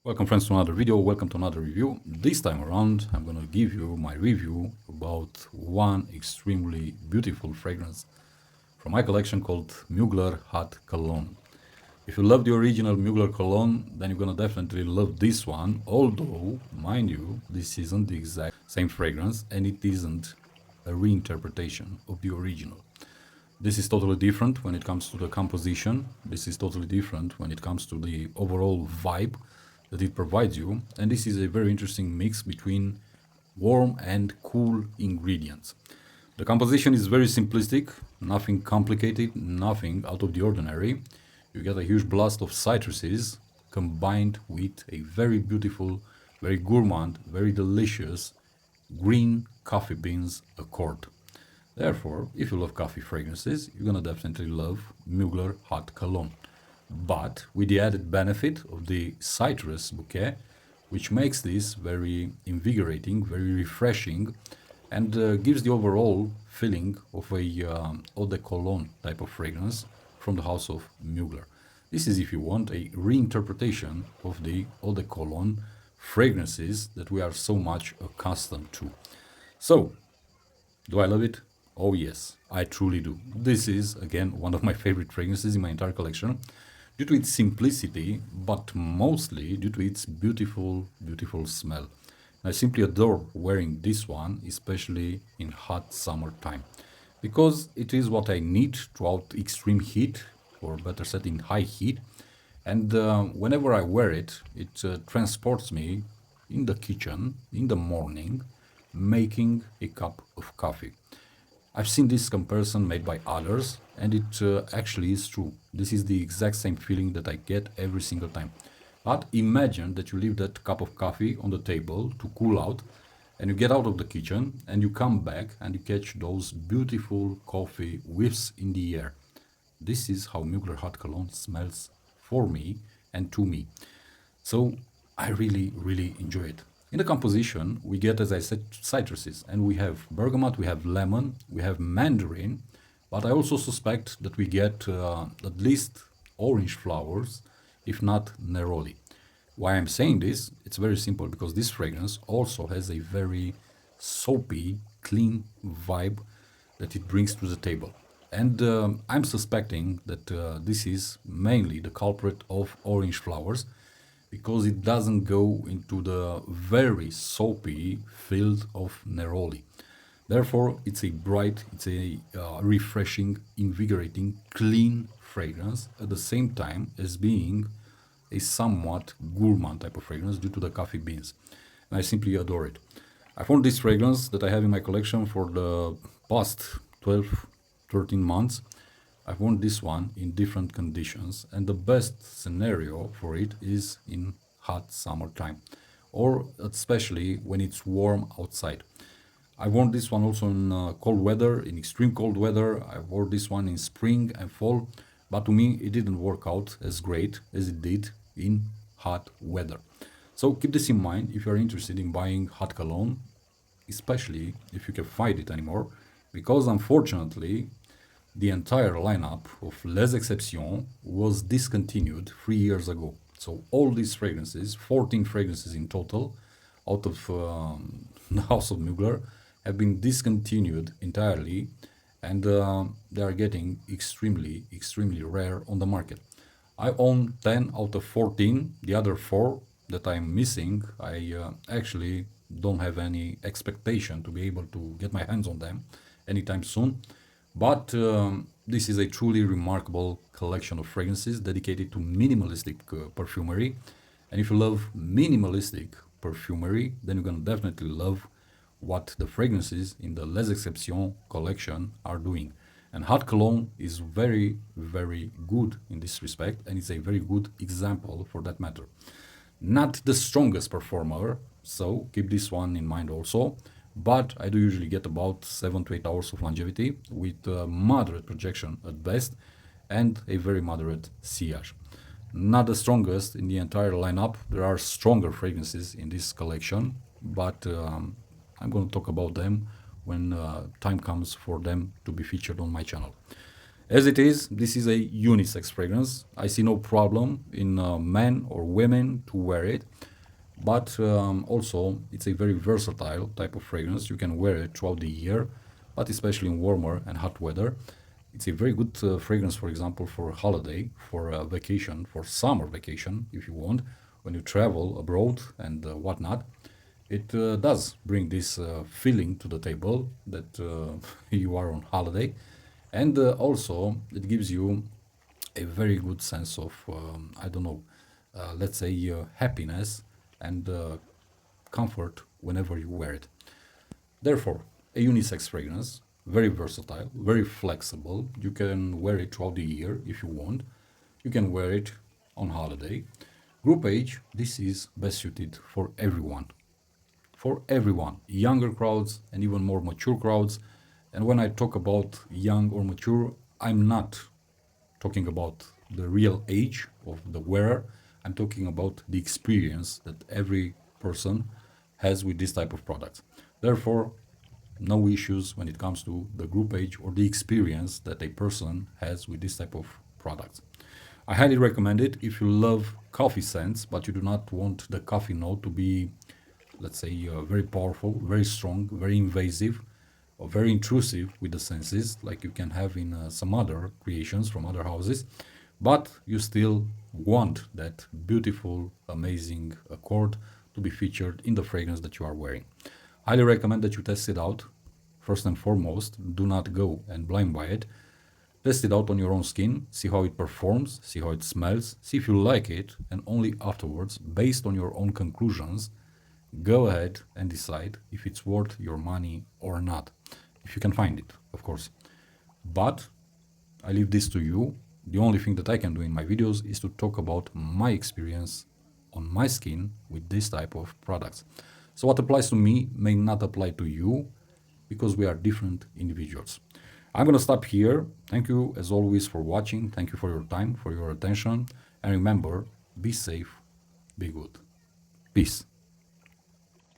Welcome friends to another video, welcome to another review. This time around I'm gonna give you my review about one extremely beautiful fragrance from my collection called Mugler Hot Cologne. If you love the original Mugler Cologne, then you're gonna definitely love this one, although, mind you, this isn't the exact same fragrance and it isn't a reinterpretation of the original. This is totally different when it comes to the composition, this is totally different when it comes to the overall vibe that it provides you, and this is a very interesting mix between warm and cool ingredients. The composition is very simplistic, nothing complicated, nothing out of the ordinary. You get a huge blast of citruses combined with a very beautiful, very gourmand, very delicious green coffee beans accord. Therefore, if you love coffee fragrances, you're gonna definitely love Mugler Hot Cologne, but with the added benefit of the citrus bouquet, which makes this very invigorating, very refreshing, and gives the overall feeling of a eau de cologne type of fragrance from the house of Mugler. This is, if you want, a reinterpretation of the eau de cologne fragrances that we are so much accustomed to. So, do I love it? Oh yes, I truly do. This is, again, one of my favorite fragrances in my entire collection due to its simplicity, but mostly due to its beautiful, beautiful smell. I simply adore wearing this one, especially in hot summertime, because it is what I need throughout extreme heat, or better said, in high heat. And whenever I wear it, it transports me in the kitchen in the morning, making a cup of coffee. I've seen this comparison made by others, and it actually is true. This is the exact same feeling that I get every single time. But imagine that you leave that cup of coffee on the table to cool out, and you get out of the kitchen, and you come back, and you catch those beautiful coffee whiffs in the air. This is how Mugler Hot Cologne smells for me and to me. So I really, really enjoy it. In the composition, we get, as I said, citruses, and we have bergamot, we have lemon, we have mandarin, but I also suspect that we get at least orange flowers, if not neroli. Why I'm saying this? It's very simple, because this fragrance also has a very soapy, clean vibe that it brings to the table. And I'm suspecting that this is mainly the culprit of orange flowers, because it doesn't go into the very soapy field of neroli. Therefore, it's a bright, it's a refreshing, invigorating, clean fragrance at the same time as being a somewhat gourmand type of fragrance due to the coffee beans. And I simply adore it. I found this fragrance that I have in my collection for the past 12, 13 months. I've worn this one in different conditions, and the best scenario for it is in hot summertime, or especially when it's warm outside. I worn this one also in cold weather, in extreme cold weather. I wore this one in spring and fall, but to me it didn't work out as great as it did in hot weather. So keep this in mind if you're interested in buying hot cologne, especially if you can find it anymore, because unfortunately the entire lineup of Les Exceptions was discontinued 3 years ago. So all these fragrances, 14 fragrances in total, out of the house of Mugler, have been discontinued entirely, and they are getting extremely, extremely rare on the market. I own 10 out of 14. The other 4 that I'm missing, I actually don't have any expectation to be able to get my hands on them anytime soon. But this is a truly remarkable collection of fragrances dedicated to minimalistic perfumery. And if you love minimalistic perfumery, then you're going to definitely love what the fragrances in the Les Exceptions collection are doing. And Hot Cologne is very, very good in this respect, and it's a very good example for that matter. Not the strongest performer, so keep this one in mind also. But I do usually get about 7 to 8 hours of longevity with moderate projection at best and a very moderate sillage. Not the strongest in the entire lineup. There are stronger fragrances in this collection, but I'm going to talk about them when time comes for them to be featured on my channel. As it is, this is a unisex fragrance. I see no problem in men or women to wear it, but also it's a very versatile type of fragrance. You can wear it throughout the year, but especially in warmer and hot weather. It's a very good fragrance, for example, for holiday, for vacation, for summer vacation, if you want, when you travel abroad and whatnot. It does bring this feeling to the table that you are on holiday, and also it gives you a very good sense of I don't know, let's say happiness and comfort whenever you wear it. Therefore, a unisex fragrance, very versatile, very flexible. You can wear it throughout the year if you want. You can wear it on holiday. Group age, this is best suited for everyone, younger crowds and even more mature crowds. And when I talk about young or mature, I'm not talking about the real age of the wearer. I'm talking about the experience that every person has with this type of products. Therefore, no issues when it comes to the group age or the experience that a person has with this type of products. I highly recommend it if you love coffee scents, but you do not want the coffee note to be, let's say, very powerful, very strong, very invasive, or very intrusive with the senses, like you can have in some other creations from other houses. But you still want that beautiful, amazing accord to be featured in the fragrance that you are wearing. Highly recommend that you test it out. First and foremost, do not go and blind buy it. Test it out on your own skin, see how it performs, see how it smells, see if you like it, and only afterwards, based on your own conclusions, go ahead and decide if it's worth your money or not. If you can find it, of course. But I leave this to you. The only thing that I can do in my videos is to talk about my experience on my skin with this type of products. So what applies to me may not apply to you because we are different individuals. I'm going to stop here. Thank you as always for watching. Thank you for your time, for your attention. And remember, be safe, be good. Peace.